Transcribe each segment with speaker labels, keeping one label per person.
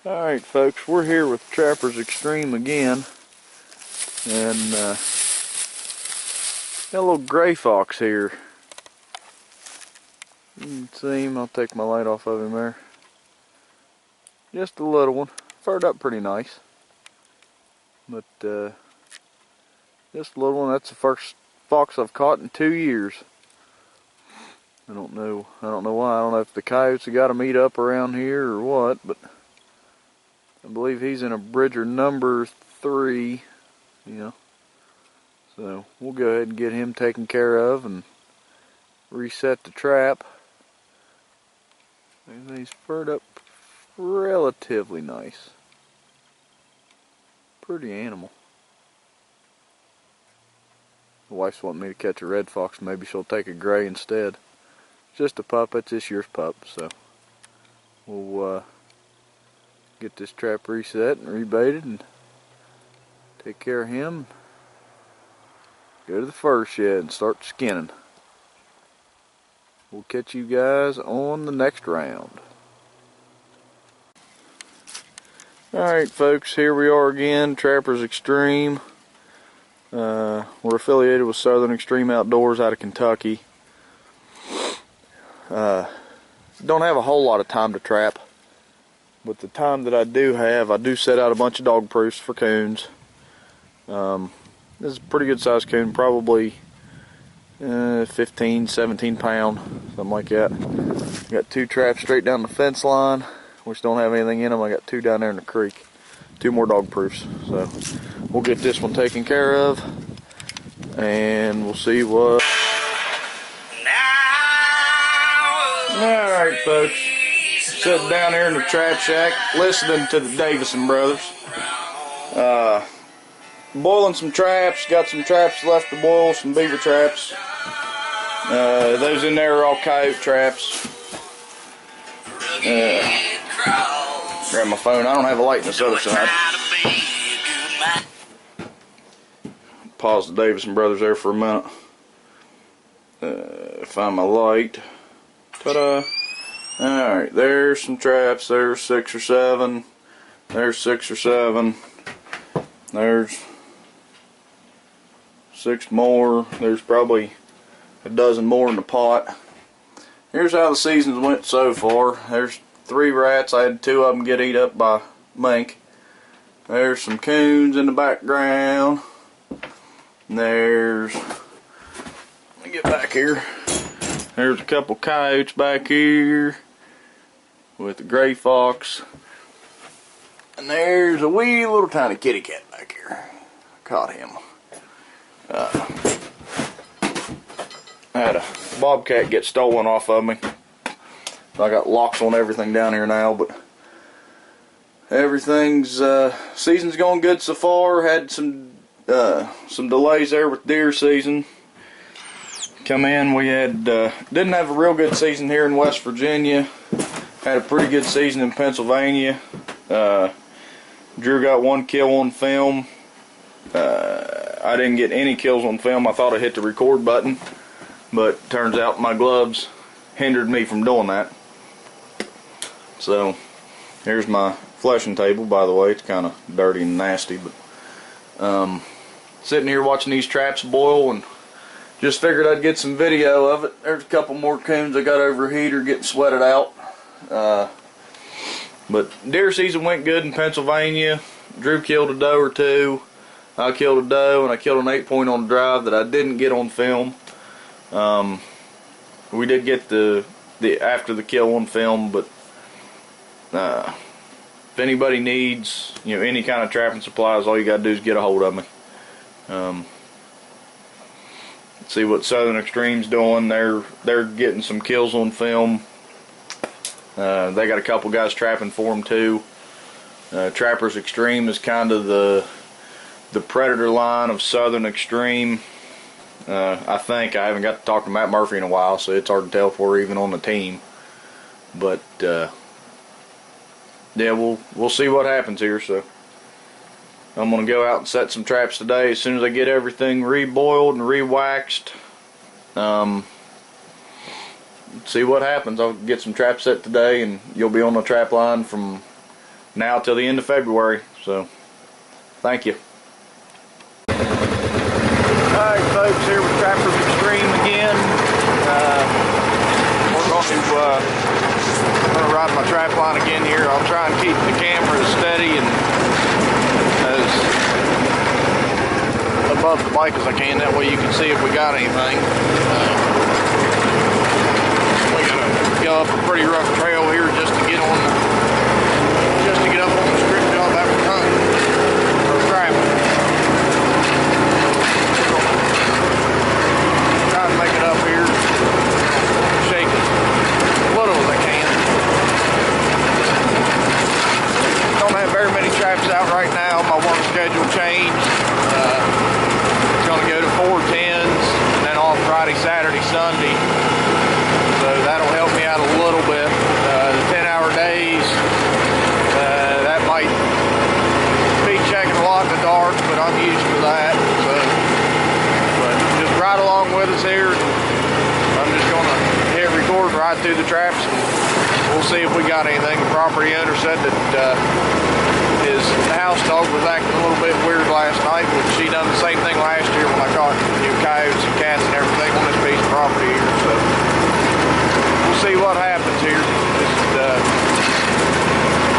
Speaker 1: Alright folks, we're here with Trappers Xtreme again, and got a little gray fox here. You can see him. I'll take my light off of him there. Just a little one, furred up pretty nice, but just a little one. That's the first fox I've caught in 2 years. I don't know why. I don't know if the coyotes have got him eat up around here or what, but I believe he's in a Bridger number 3, so we'll go ahead and get him taken care of and reset the trap. And he's furred up relatively nice. Pretty animal. The wife's wanting me to catch a red fox. Maybe she'll take a gray instead. Just a pup. It's this year's pup, so we'll get this trap reset and rebaited and take care of him. Go to the fur shed and start skinning. We'll catch you guys on the next round. Alright folks, here we are again, Trappers Xtreme. We're affiliated with Southern Xtreme Outdoors out of Kentucky. Don't have a whole lot of time to trap, but the time that I do have, I do set out a bunch of dog proofs for coons. This is a pretty good sized coon, probably 15, 17 pound, something like that. Got 2 traps straight down the fence line, which don't have anything in them. I got 2 down there in the creek, 2 more dog proofs. So we'll get this one taken care of, and we'll see what. Alright folks, sitting down here in the trap shack listening to the Davison brothers. Boiling some traps, got some traps left to boil, some beaver traps. Those in there are all coyote traps. Grab my phone, I don't have a light on this other side. Pause the Davison brothers there for a minute. Find my light. Ta-da! Alright, there's some traps. There's 6 or 7. There's 6 or 7. There's 6 more. There's probably a dozen more in the pot. Here's how the seasons went so far. There's 3 rats. I had 2 of them get eat up by mink. There's some coons in the background. And there's, let me get back here. There's a couple coyotes back here with the gray fox. And there's a wee little tiny kitty cat back here. Caught him. I had a bobcat get stolen off of me. I got locks on everything down here now, but everything's season's going good so far. Had some delays there with deer season. Come in, we had didn't have a real good season here in West Virginia. Had a pretty good season in Pennsylvania. Drew got 1 kill on film. I didn't get any kills on film. I thought I hit the record button, but turns out my gloves hindered me from doing that. So here's my fleshing table, by the way. It's kind of dirty and nasty, but sitting here watching these traps boil, and just figured I'd get some video of it. There's a couple more coons I got over a heater getting sweated out. But deer season went good in Pennsylvania. Drew killed a doe or 2. I killed a doe, and I killed an 8-point on the drive that I didn't get on film. We did get the after the kill on film, but if anybody needs any kind of trapping supplies, all you gotta do is get a hold of me. See what Southern Xtreme's doing. They're getting some kills on film. They got a couple guys trapping for them too. Trappers Xtreme is kind of the predator line of Southern Xtreme. I think I haven't got to talk to Matt Murphy in a while, so it's hard to tell if we're even on the team. But yeah, we'll see what happens here. So I'm gonna go out and set some traps today as soon as I get everything reboiled and re-waxed. See what happens. I'll get some traps set today, and you'll be on the trap line from now till the end of February. So thank you. Alright folks, here with Trappers Xtreme again. We're going to ride my trap line again here. I'll try and keep the camera as steady and as above the bike as I can. That way you can see if we got anything. We gotta go up a pretty rough trail here just to get up on the strip job after hunting or trapping. Try to make it up here, shake it as little as I can. Don't have very many traps out right now. My work schedule changed. It's going to go to 410s and then off Friday, Saturday, Sunday. So that'll help me out a little bit. The 10-hour days, that might be checking a lot in the dark, but I'm used to that. So, but just ride along with us here. I'm just going to hit record and ride through the traps. We'll see if we got anything. The property owner said that his house dog was acting a little bit weird last night, but she done the same thing last year when I caught coyotes and cats and everything on this piece of property here. So we'll see what happens here. Just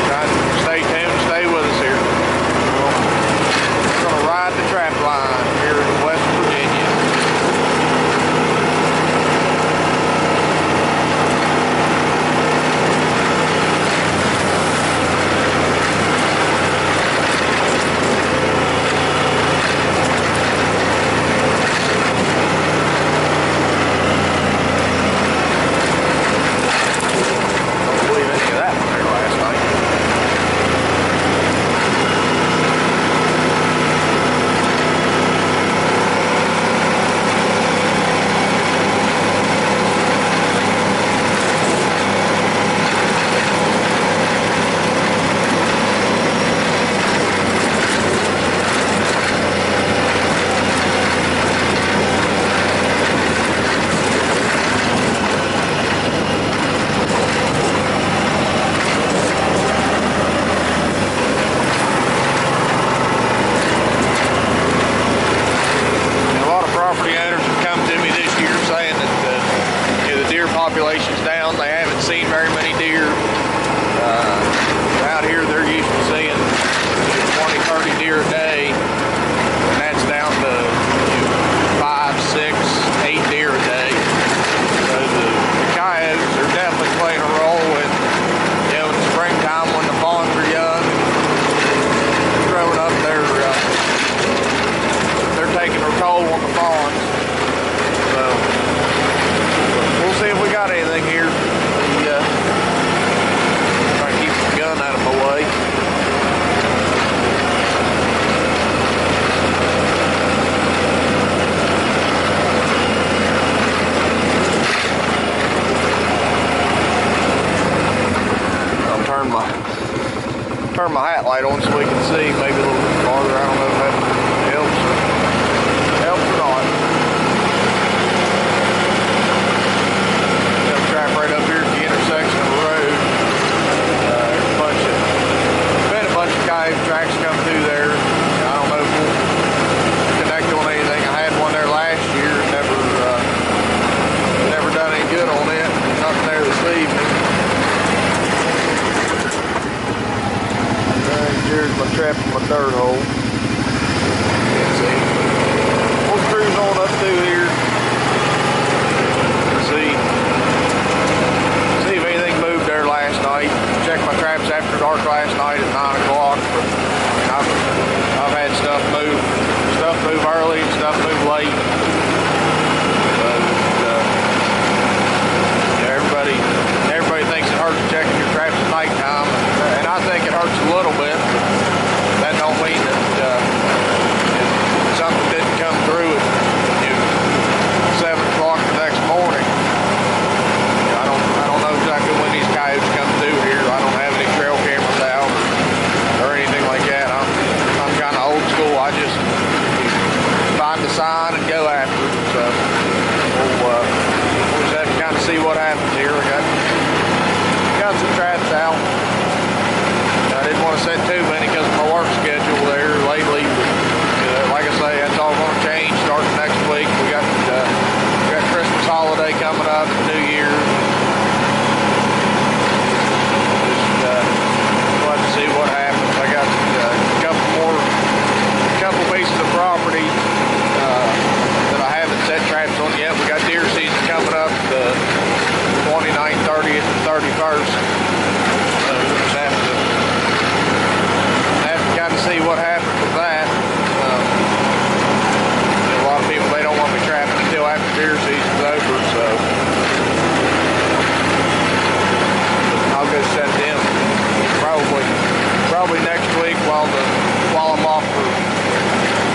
Speaker 1: try to stay tuned, stay with us here. We're going to ride the trap line here in West Virginia. Population's down. They haven't seen very many deer. Out here they're used to seeing 20, 30 deer a day, and that's down to 5, 6, 8 deer a day. So the coyotes are definitely playing a role in, in the springtime when the fawns are young, growing up. They're taking their toll on the fawns. So we'll see if we got anything here. Try to keep the gun out of my way. I'll turn my hat light on so we can see maybe a little bit farther. I don't know if that helps or not. Trap right up here at the intersection of the road. There's been a bunch of coyote tracks come through there. I don't know if we'll connect on anything. I had one there last year, never done any good on it. Nothing there this evening. Here's my trap in my dirt hole. Can't see. We'll cruise on up through here. See if anything moved there last night. Checked my traps after dark last night at 9 o'clock. But I've had stuff move early and stuff move late. But everybody thinks it hurts checking your traps at nighttime, and I think it hurts a little bit. That don't mean that if something didn't come through at 7 o'clock the next morning. I don't know exactly when these coyotes come through here. I don't have any trail cameras out or anything like that. I'm kind of old school. I just find the sign and go after it. So we'll just have to kind of see what happens here. We got some traps out. I didn't want want to set too many because of my work schedule there lately. Like I say, that's all going to change starting next week. We got Christmas holiday coming up, New Year. We'll have to see what happens. I got a couple pieces of property that I haven't set traps on yet. We got deer season coming up the 29th, 30th, and 31st. So we'll just have to kind of see what happens with that. A lot of people, they don't want me trapping until after deer season's over, so I'll go set them probably next week while I'm off for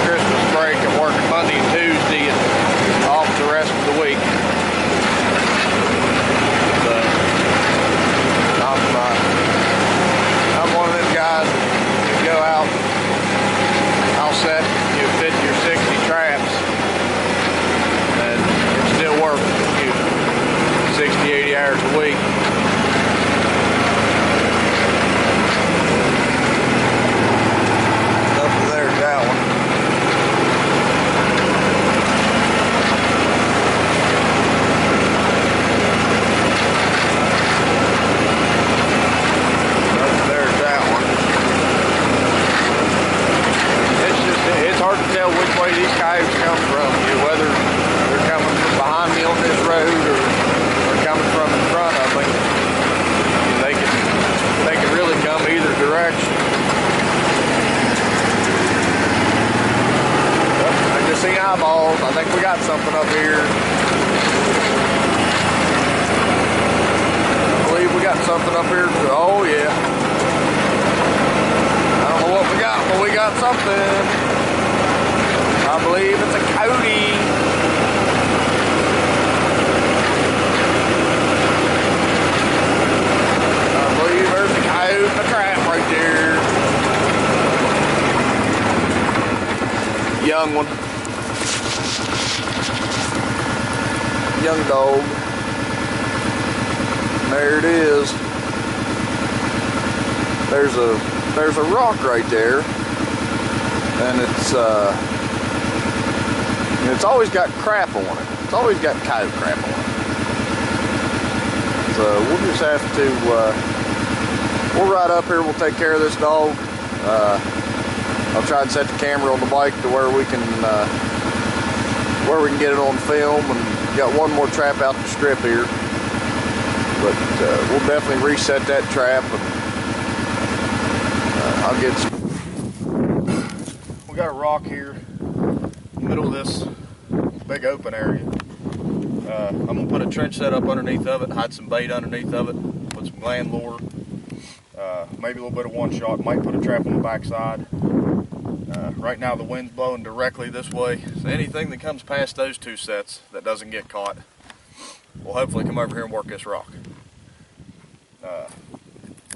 Speaker 1: Christmas break. I'm working Monday and Tuesday and off the rest of the week. So I'm one of them guys that go out, I'll set 50 or 60 traps and it still works 60, 80 hours a week. There's that one. There's that one. It's hard to tell which way these coyotes come from, whether they're coming from behind me on this road or they're coming from in front of me. They can really come either direction. See eyeballs. I think we got something up here. I believe we got something up here. Oh yeah. I don't know what we got, but we got something. I believe it's a coyote. I believe there's a coyote in the trap right there. Young one. Young dog. There it is. There's a rock right there, and it's always got crap on it. It's always got coyote crap on it. So we'll just have to we'll ride up here. We'll take care of this dog. I'll try and set the camera on the bike to where we can get it on film, and got one more trap out the strip here, but we'll definitely reset that trap, and I'll get some. We got a rock here in the middle of this big open area. I'm gonna put a trench set up underneath of it, hide some bait underneath of it, put some gland lure, maybe a little bit of one shot, might put a trap on the backside. Right now the wind's blowing directly this way, so anything that comes past those two sets that doesn't get caught will hopefully come over here and work this rock.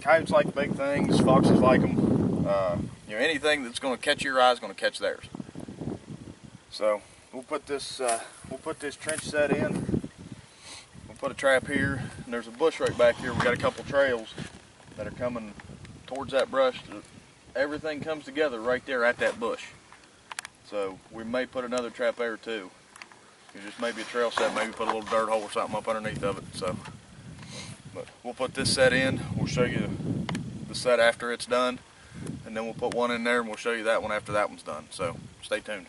Speaker 1: Coyotes like big things, foxes like them. Anything that's going to catch your eye is going to catch theirs. So we'll put this trench set in. We'll put a trap here, and there's a bush right back here. We got a couple trails that are coming towards that brush. Everything comes together right there at that bush. So we may put another trap there too. Just maybe a trail set, maybe put a little dirt hole or something up underneath of it. So, but we'll put this set in. We'll show you the set after it's done, and then we'll put one in there and we'll show you that one after that one's done. So stay tuned.